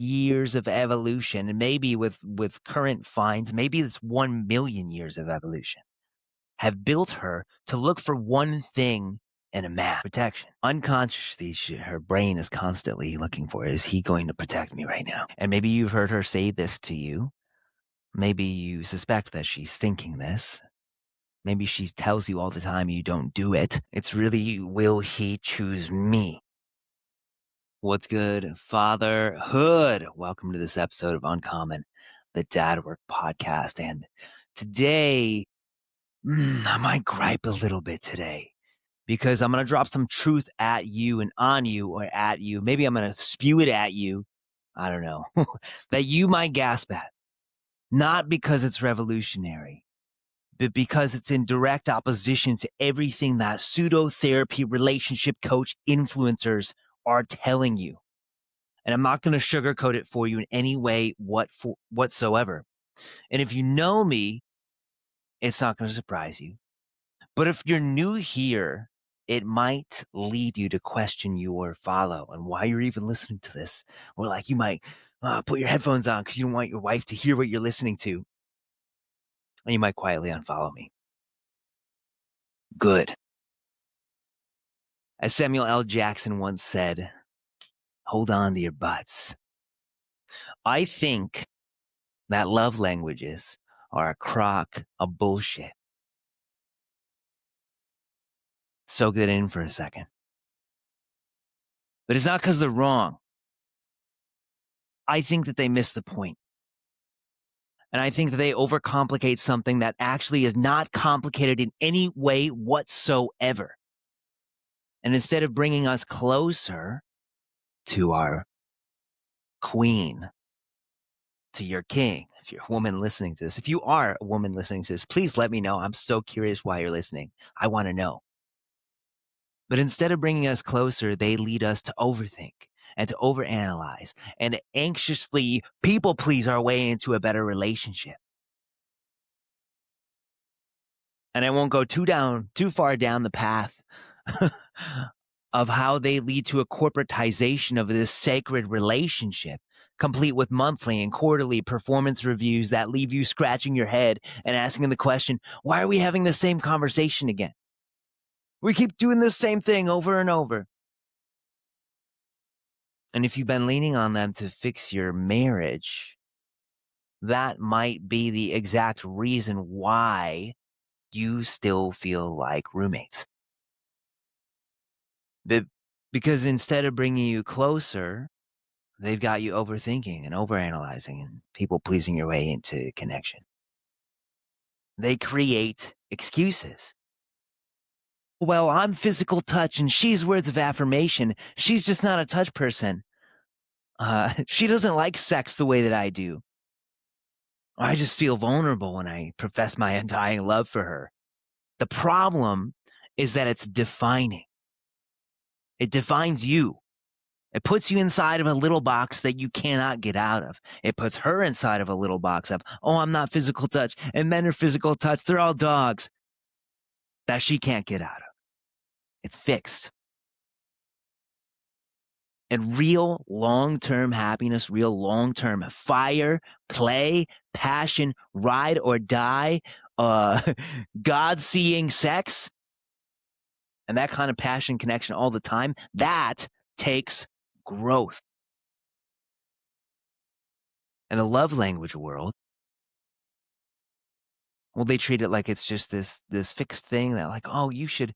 years of evolution, and maybe with current finds, maybe it's 1 million years of evolution, have built her to look for one thing in a man: protection. Unconsciously, her brain is constantly looking for, is he going to protect me right now? And maybe you've heard her say this to you. Maybe you suspect that she's thinking this. Maybe she tells you all the time you don't do it. It's really, will he choose me? What's good, fatherhood? Welcome to this episode of Uncommon, the Dad Work Podcast. And today, I might gripe a little bit today because I'm going to drop some truth at you and on you, or at you. Maybe I'm going to spew it at you. I don't know. That you might gasp at. Not because it's revolutionary, but because it's in direct opposition to everything that pseudo-therapy relationship coach influencers are telling you. And I'm not going to sugarcoat it for you in any way whatsoever. And if you know me, it's not going to surprise you. But if you're new here, it might lead you to question your follow and why you're even listening to this. Or like you might put your headphones on because you don't want your wife to hear what you're listening to. And you might quietly unfollow me. Good. As Samuel L. Jackson once said, hold on to your butts. I think that love languages are a crock of bullshit. Soak that in for a second. But it's not because they're wrong. I think that they miss the point. And I think that they overcomplicate something that actually is not complicated in any way whatsoever. And instead of bringing us closer to our queen, to your king, if you're a woman listening to this, if you are a woman listening to this, please let me know. I'm so curious why you're listening. I want to know. But instead of bringing us closer, they lead us to overthink and to overanalyze and anxiously people please our way into a better relationship. And I won't go too far down the path of how they lead to a corporatization of this sacred relationship, complete with monthly and quarterly performance reviews that leave you scratching your head and asking the question, why are we having the same conversation again? We keep doing the same thing over and over. And if you've been leaning on them to fix your marriage, that might be the exact reason why you still feel like roommates. Because instead of bringing you closer, they've got you overthinking and overanalyzing and people pleasing your way into connection. They create excuses. Well, I'm physical touch and she's words of affirmation. She's just not a touch person. She doesn't like sex the way that I do. I just feel vulnerable when I profess my undying love for her. The problem is that it's defining. It defines you. It puts you inside of a little box that you cannot get out of. It puts her inside of a little box of, oh, I'm not physical touch, and men are physical touch. They're all dogs. That she can't get out of. It's fixed. And real long-term happiness, real long-term fire, play, passion, ride or die, God-seeing sex, and that kind of passion connection all the time, that takes growth. And the love language world, well, they treat it like it's just this fixed thing that like, oh, you should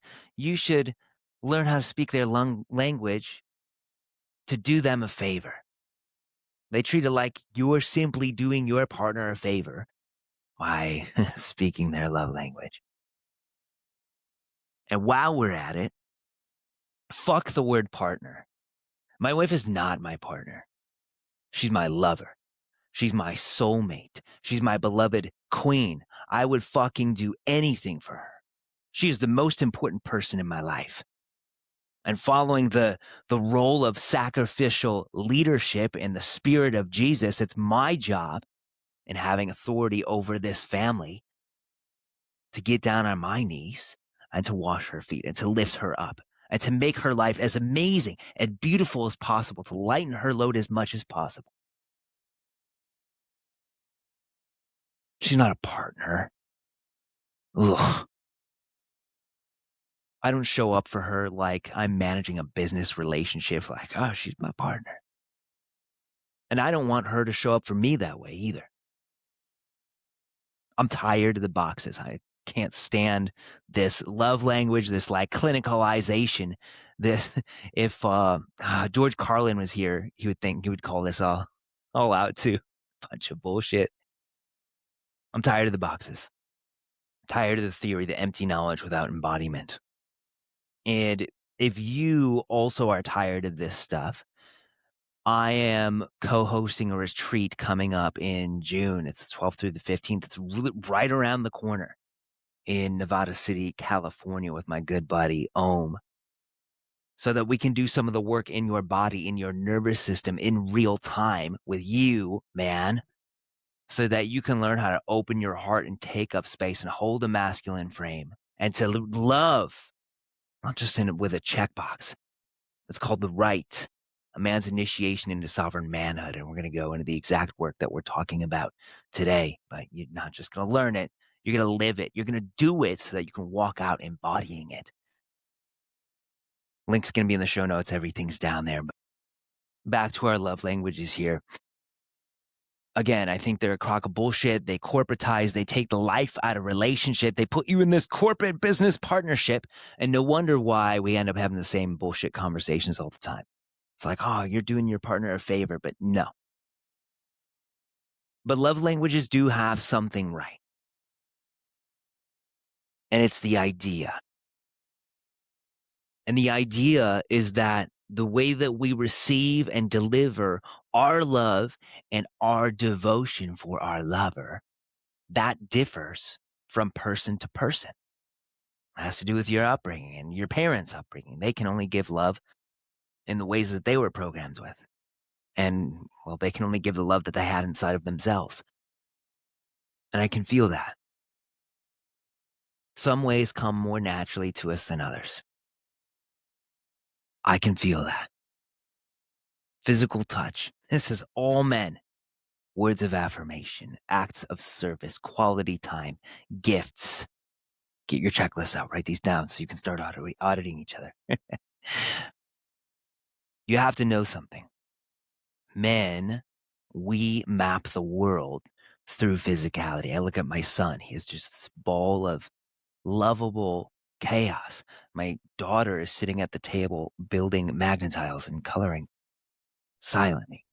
learn how to speak their language to do them a favor. They treat it like you're simply doing your partner a favor by speaking their love language. And while we're at it, fuck the word partner. My wife is not my partner. She's my lover. She's my soulmate. She's my beloved queen. I would fucking do anything for her. She is the most important person in my life. And following the role of sacrificial leadership in the spirit of Jesus, it's my job in having authority over this family to get down on my knees and to wash her feet and to lift her up and to make her life as amazing and beautiful as possible, to lighten her load as much as possible. She's not a partner. Ugh. I don't show up for her like I'm managing a business relationship, like, oh, she's my partner. And I don't want her to show up for me that way either. I'm tired of the boxes. I can't stand this love language, this like clinicalization. This, if George Carlin was here, he would call this all out too. Bunch of bullshit. I'm tired of the boxes. Tired of the theory, the empty knowledge without embodiment. And if you also are tired of this stuff, I am co-hosting a retreat coming up in June. It's the 12th through the 15th. It's really right around the corner in Nevada City, California with my good buddy, Om, so that we can do some of the work in your body, in your nervous system in real time with you, man, so that you can learn how to open your heart and take up space and hold a masculine frame and to love, not just with a checkbox. It's called the right, a man's initiation into sovereign manhood. And we're going to go into the exact work that we're talking about today. But you're not just going to learn it, you're going to live it. You're going to do it so that you can walk out embodying it. Link's going to be in the show notes. Everything's down there. But back to our love languages here. Again, I think they're a crock of bullshit. They corporatize. They take the life out of relationship. They put you in this corporate business partnership. And no wonder why we end up having the same bullshit conversations all the time. It's like, oh, you're doing your partner a favor, but no. But love languages do have something right. And it's the idea. And the idea is that the way that we receive and deliver our love and our devotion for our lover, that differs from person to person. It has to do with your upbringing and your parents' upbringing. They can only give love in the ways that they were programmed with. And, well, they can only give the love that they had inside of themselves. And I can feel that. Some ways come more naturally to us than others. I can feel that. Physical touch. This is all men. Words of affirmation, acts of service, quality time, gifts. Get your checklist out. Write these down so you can start auditing each other. You have to know something. Men, we map the world through physicality. I look at my son. He is just this ball of lovable chaos. My daughter is sitting at the table building magnetiles and coloring silently.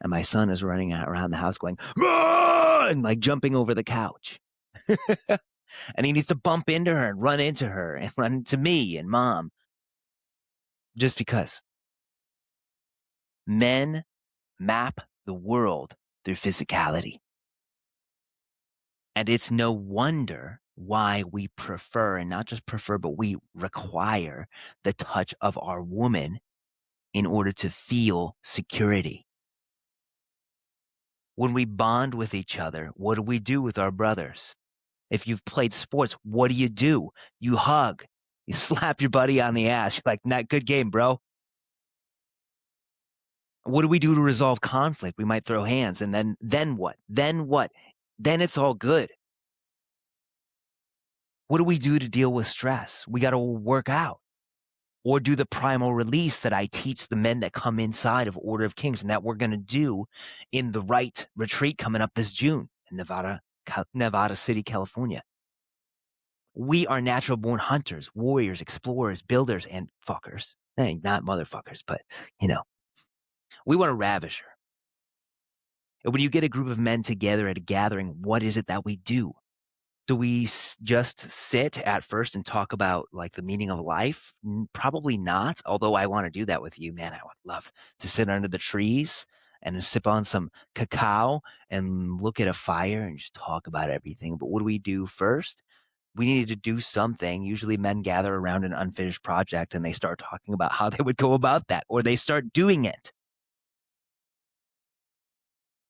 And my son is running around the house going, "Run!" and like jumping over the couch. And he needs to bump into her and run into her and run into me and mom. Just because. Men map the world through physicality. And it's no wonder why we prefer, and not just prefer, but we require the touch of our woman in order to feel security. When we bond with each other, what do we do with our brothers? If you've played sports, what do? You hug. You slap your buddy on the ass. You're like, "Not good game, bro." What do we do to resolve conflict? We might throw hands, and then what? Then what? Then it's all good. What do we do to deal with stress? We got to work out or do the primal release that I teach the men that come inside of Order of Kings and that we're going to do in the right retreat coming up this June in Nevada City, California. We are natural born hunters, warriors, explorers, builders, and fuckers. Hey, not motherfuckers, but, we want to ravish her. And when you get a group of men together at a gathering, what is it that we do? Do we just sit at first and talk about like the meaning of life? Probably not. Although I want to do that with you, man. I would love to sit under the trees and sip on some cacao and look at a fire and just talk about everything. But what do we do first? We needed to do something. Usually men gather around an unfinished project and they start talking about how they would go about that, or they start doing it.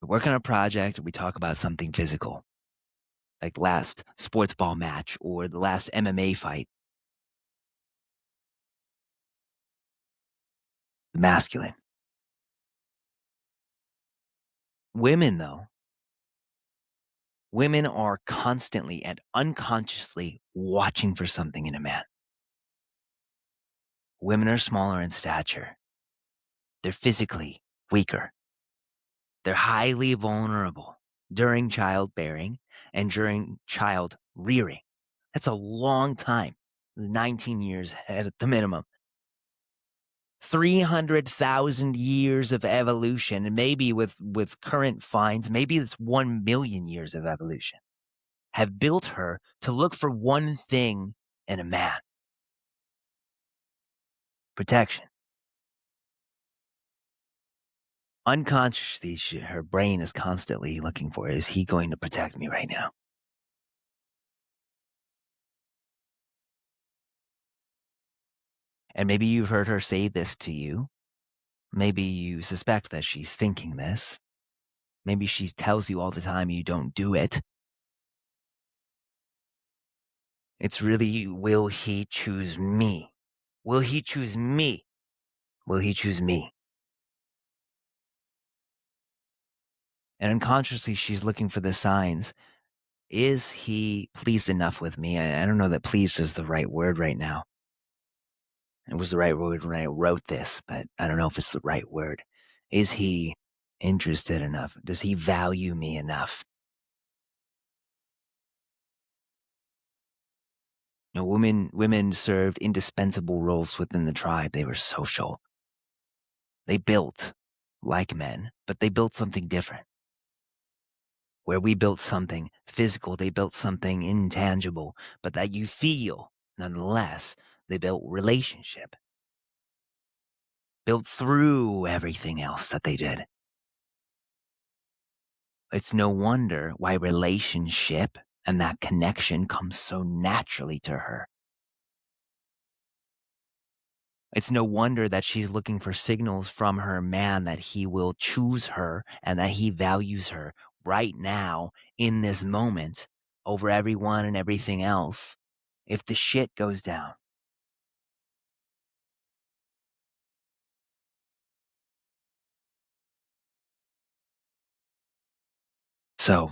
We work on a project, we talk about something physical, like the last sports ball match or the last MMA fight. The masculine. Women, though, Women are constantly and unconsciously watching for something in a man. Women are smaller in stature. They're physically weaker. They're highly vulnerable during childbearing and during child rearing. That's a long time, 19 years at the minimum. 300,000 years of evolution, and maybe with current finds, maybe it's 1 million years of evolution, have built her to look for one thing in a man: protection. Unconsciously, her brain is constantly looking for, is he going to protect me right now? And maybe you've heard her say this to you. Maybe you suspect that she's thinking this. Maybe she tells you all the time you don't do it. It's really, will he choose me? Will he choose me? Will he choose me? And unconsciously, she's looking for the signs. Is he pleased enough with me? I don't know that pleased is the right word right now. It was the right word when I wrote this, but I don't know if it's the right word. Is he interested enough? Does he value me enough? You know, women served indispensable roles within the tribe. They were social. They built like men, but they built something different. Where we built something physical, they built something intangible, but that you feel nonetheless. They built relationship, built through everything else that they did. It's no wonder why relationship and that connection comes so naturally to her. It's no wonder that she's looking for signals from her man that he will choose her and that he values her right now in this moment over everyone and everything else if the shit goes down. So,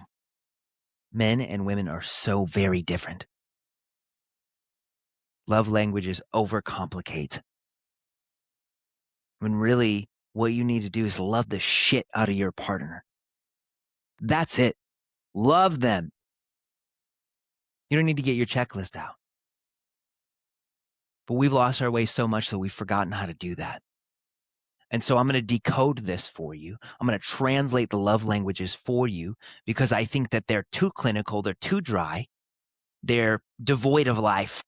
men and women are so very different. Love languages overcomplicate. When really, what you need to do is love the shit out of your partner. That's it. Love them. You don't need to get your checklist out. But we've lost our way so much that we've forgotten how to do that. And so I'm going to decode this for you. I'm going to translate the love languages for you because I think that they're too clinical, they're too dry, they're devoid of life.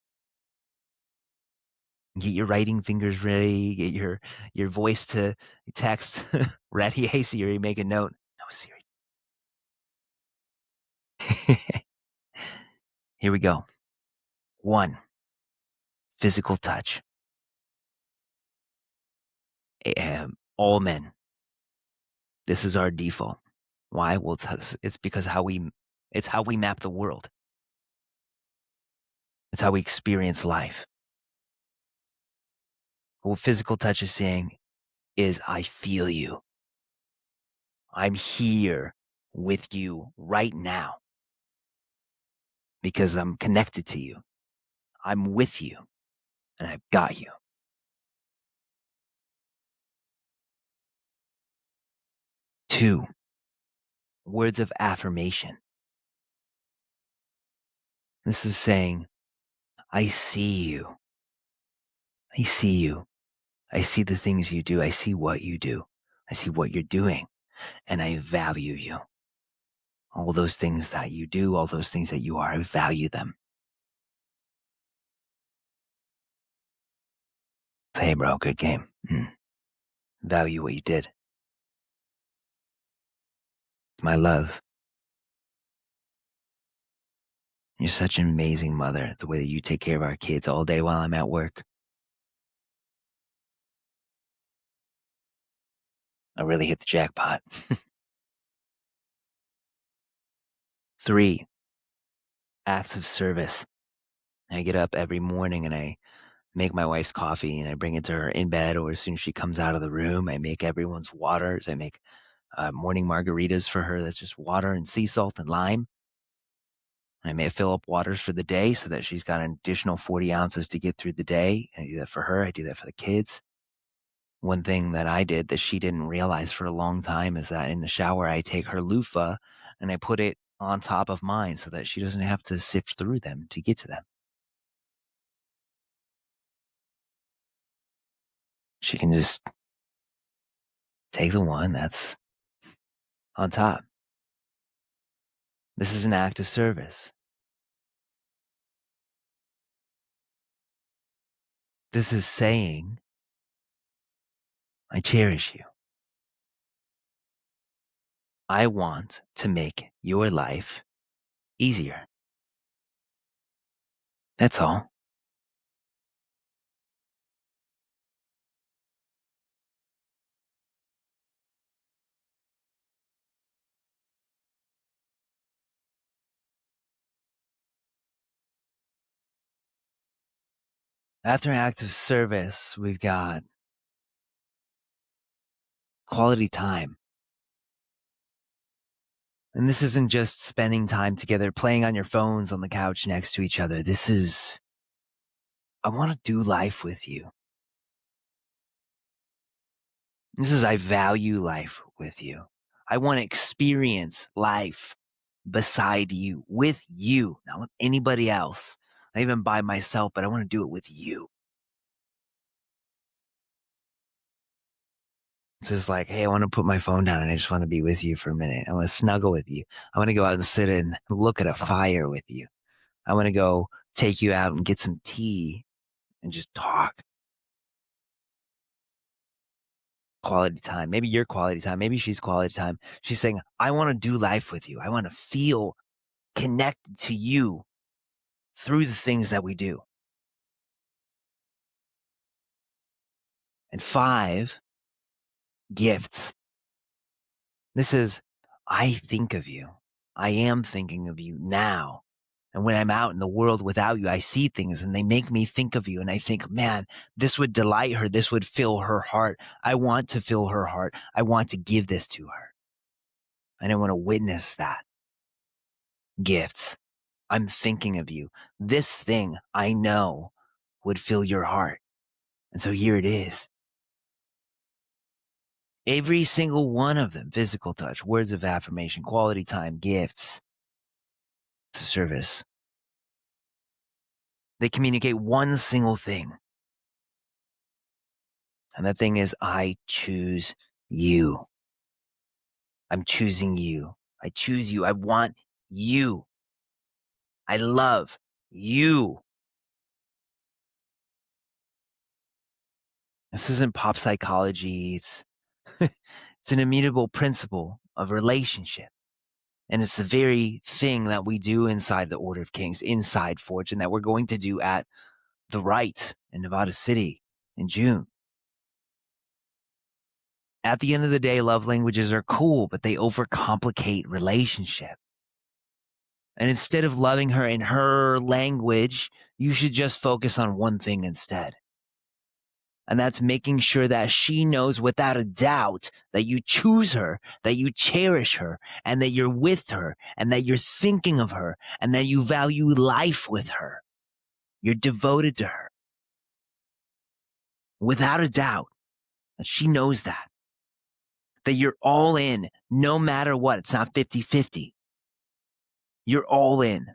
Get your writing fingers ready, get your voice to text ready. Hey Siri, make a note. No, Siri. Here we go. 1, physical touch. All men. This is our default. Why? Well, it's because it's how we map the world. It's how we experience life. What physical touch is saying is, I feel you. I'm here with you right now because I'm connected to you. I'm with you and I've got you. 2, words of affirmation. This is saying, I see you. I see you. I see the things you do. I see what you do. I see what you're doing and I value you. All those things that you do, all those things that you are, I value them. Say, hey, bro, good game. Value what you did. My love. You're such an amazing mother, the way that you take care of our kids all day while I'm at work. I really hit the jackpot. 3, acts of service. I get up every morning and I make my wife's coffee and I bring it to her in bed or as soon as she comes out of the room. I make everyone's waters. I make morning margaritas for her. That's just water and sea salt and lime. I may fill up waters for the day so that she's got an additional 40 ounces to get through the day. I do that for her. I do that for the kids. One thing that I did that she didn't realize for a long time is that in the shower, I take her loofah and I put it on top of mine so that she doesn't have to sift through them to get to them. She can just take the one that's on top. This is an act of service. This is saying, I cherish you. I want to make your life easier. That's all. After an act of service, we've got quality time. And this isn't just spending time together, playing on your phones on the couch next to each other. This is, I want to do life with you. This is, I value life with you. I want to experience life beside you, with you, not with anybody else, not even by myself, but I want to do it with you. It's just like, hey, I want to put my phone down and I just want to be with you for a minute. I want to snuggle with you. I want to go out and sit and look at a fire with you. I want to go take you out and get some tea and just talk. Quality time. Maybe your quality time. Maybe she's quality time. She's saying, I want to do life with you. I want to feel connected to you through the things that we do. And 5, gifts. This is, I think of you. I am thinking of you now. And when I'm out in the world without you, I see things and they make me think of you. And I think, man, this would delight her. This would fill her heart. I want to fill her heart. I want to give this to her. And I want to witness that. Gifts. I'm thinking of you. This thing I know would fill your heart. And so here it is. Every single one of them, physical touch, words of affirmation, quality time, gifts, service. They communicate one single thing. And that thing is, I choose you. I'm choosing you. I choose you. I want you. I love you. This isn't pop psychology. It's an immutable principle of relationship. And it's the very thing that we do inside the Order of Kings, inside Forge, and that we're going to do at the Right in Nevada City in June. At the end of the day, love languages are cool, but they overcomplicate relationship. And instead of loving her in her language, you should just focus on one thing instead. And that's making sure that she knows without a doubt that you choose her, that you cherish her, and that you're with her, and that you're thinking of her, and that you value life with her. You're devoted to her. Without a doubt, that she knows that. That you're all in, no matter what. It's not 50-50. You're all in.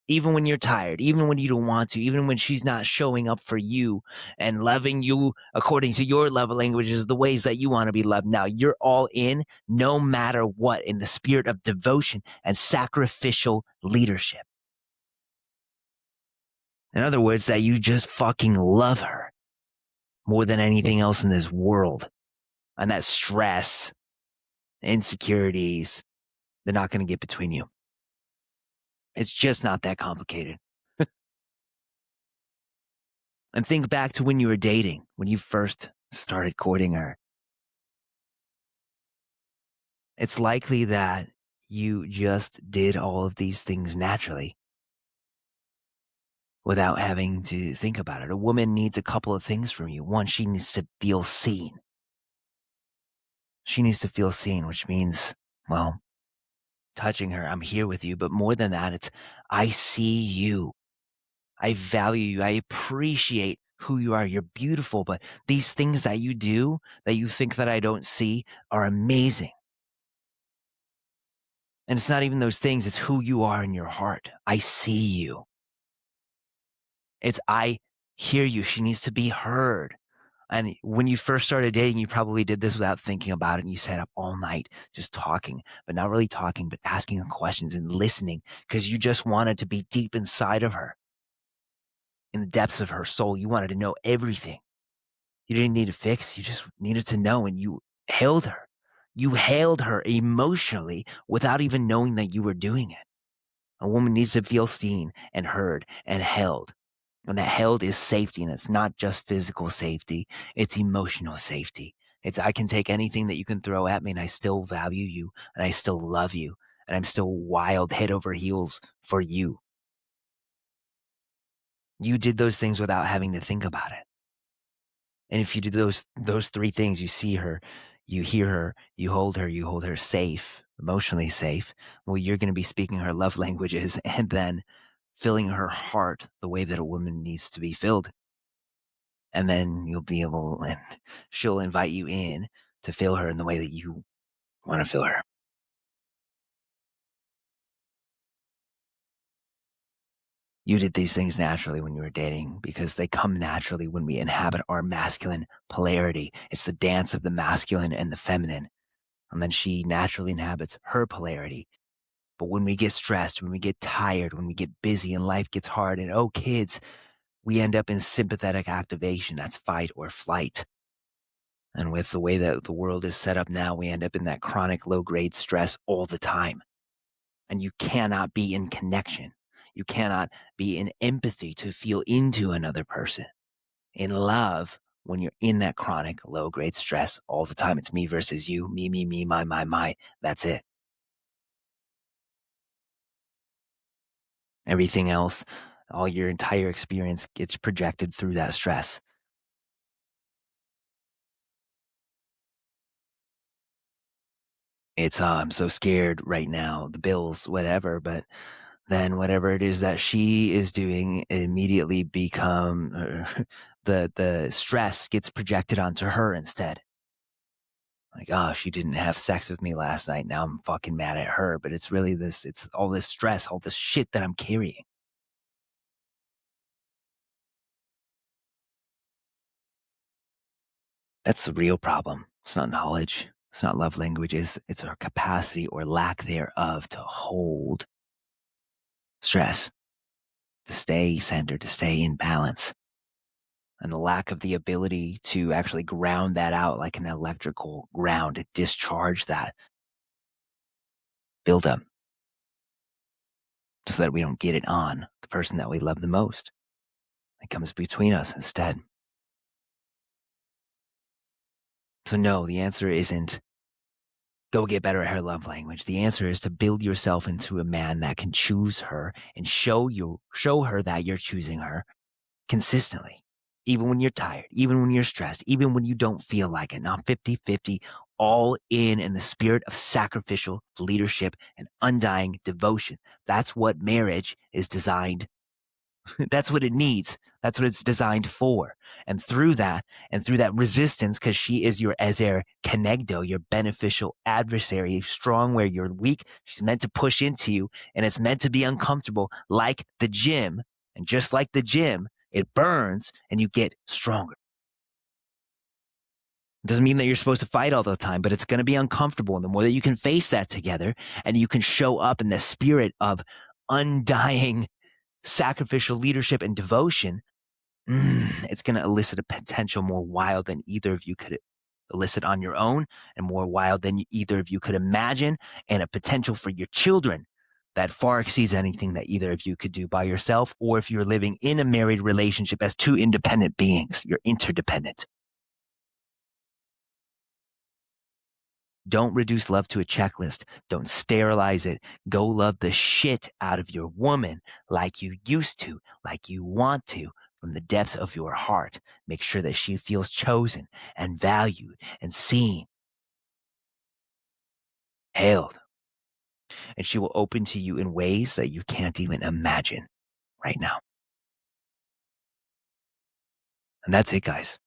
Even when you're tired, even when you don't want to, even when she's not showing up for you and loving you according to your love languages, the ways that you want to be loved. Now you're all in, no matter what, in the spirit of devotion and sacrificial leadership. In other words, that you just fucking love her more than anything else in this world. And that stress, insecurities, they're not going to get between you. It's just not that complicated. And think back to when you were dating, when you first started courting her. It's likely that you just did all of these things naturally without having to think about it. A woman needs a couple of things from you. One, she needs to feel seen. She needs to feel seen, which means, well, touching her. I'm here with you. But more than that, it's I see you. I value you. I appreciate who you are. You're beautiful. But these things that you do that you think that I don't see are amazing. And it's not even those things, it's who you are in your heart. I see you. It's I hear you. She needs to be heard. And when you first started dating, you probably did this without thinking about it. And you sat up all night just talking, but not really talking, but asking her questions and listening because you just wanted to be deep inside of her, in the depths of her soul. You wanted to know everything. You didn't need to fix, you just needed to know. And you held her. You held her emotionally without even knowing that you were doing it. A woman needs to feel seen and heard and held. And that held is safety. And it's not just physical safety, it's emotional safety. It's I can take anything that you can throw at me and I still value you and I still love you. And I'm still wild head over heels for you. You did those things without having to think about it. And if you do those three things, you see her, you hear her, you hold her safe, emotionally safe. Well, you're going to be speaking her love languages and then filling her heart the way that a woman needs to be filled. And then you'll be able, and she'll invite you in to fill her in the way that you want to fill her. You did these things naturally when you were dating because they come naturally when we inhabit our masculine polarity. It's the dance of the masculine and the feminine. And then she naturally inhabits her polarity. But when we get stressed, when we get tired, when we get busy and life gets hard, and oh, kids, we end up in sympathetic activation. That's fight or flight. And with the way that the world is set up now, we end up in that chronic low grade stress all the time. And you cannot be in connection. You cannot be in empathy to feel into another person. In love, when you're in that chronic low grade stress all the time, it's me versus you, me, my. That's it. Everything else, all your entire experience gets projected through that stress. It's, I'm so scared right now, the bills, whatever, but then whatever it is that she is doing immediately become the stress gets projected onto her instead. Like, oh, she didn't have sex with me last night. Now I'm fucking mad at her. But it's really this, it's all this stress, all this shit that I'm carrying. That's the real problem. It's not knowledge. It's not love languages. It's our capacity or lack thereof to hold stress, to stay centered, to stay in balance. And the lack of the ability to actually ground that out like an electrical ground to discharge that buildup so that we don't get it on the person that we love the most. It comes between us instead. So, no, the answer isn't go get better at her love language. The answer is to build yourself into a man that can choose her and show her that you're choosing her consistently, even when you're tired, even when you're stressed, even when you don't feel like it. Not 50-50, all in the spirit of sacrificial leadership and undying devotion. That's what marriage is designed. That's what it needs. That's what it's designed for. And through that resistance, because she is your ezer kenegdo, your beneficial adversary, strong where you're weak. She's meant to push into you, and it's meant to be uncomfortable, like the gym. And just like the gym, it burns and you get stronger. It doesn't mean that you're supposed to fight all the time, but it's going to be uncomfortable. And the more that you can face that together and you can show up in the spirit of undying sacrificial leadership and devotion, it's going to elicit a potential more wild than either of you could elicit on your own, and more wild than either of you could imagine, and a potential for your children that far exceeds anything that either of you could do by yourself, or if you're living in a married relationship as two independent beings. You're interdependent. Don't reduce love to a checklist. Don't sterilize it. Go love the shit out of your woman like you used to, like you want to, from the depths of your heart. Make sure that she feels chosen and valued and seen, hailed. and she will open to you in ways that you can't even imagine right now. And that's it, guys.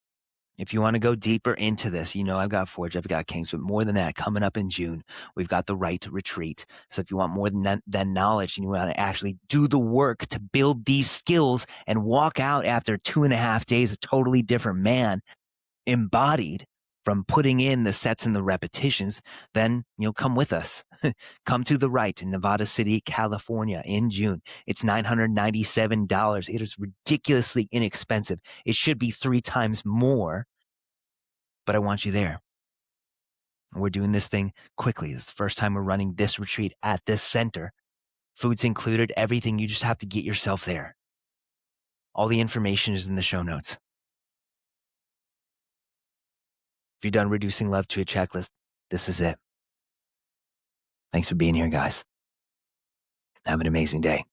If you want to go deeper into this, I've got Forge, I've got Kings, but more than that, coming up in June, we've got the Right to Retreat. So if you want more than knowledge and you want to actually do the work to build these skills and walk out after 2.5 days, a totally different man, embodied from putting in the sets and the repetitions, then, come with us. Come to the Right in Nevada City, California in June. It's $997. It is ridiculously inexpensive. It should be 3 times more, but I want you there. We're doing this thing quickly. It's the first time we're running this retreat at this center. Food's included, everything. You just have to get yourself there. All the information is in the show notes. If you're done reducing love to a checklist, this is it. Thanks for being here, guys. Have an amazing day.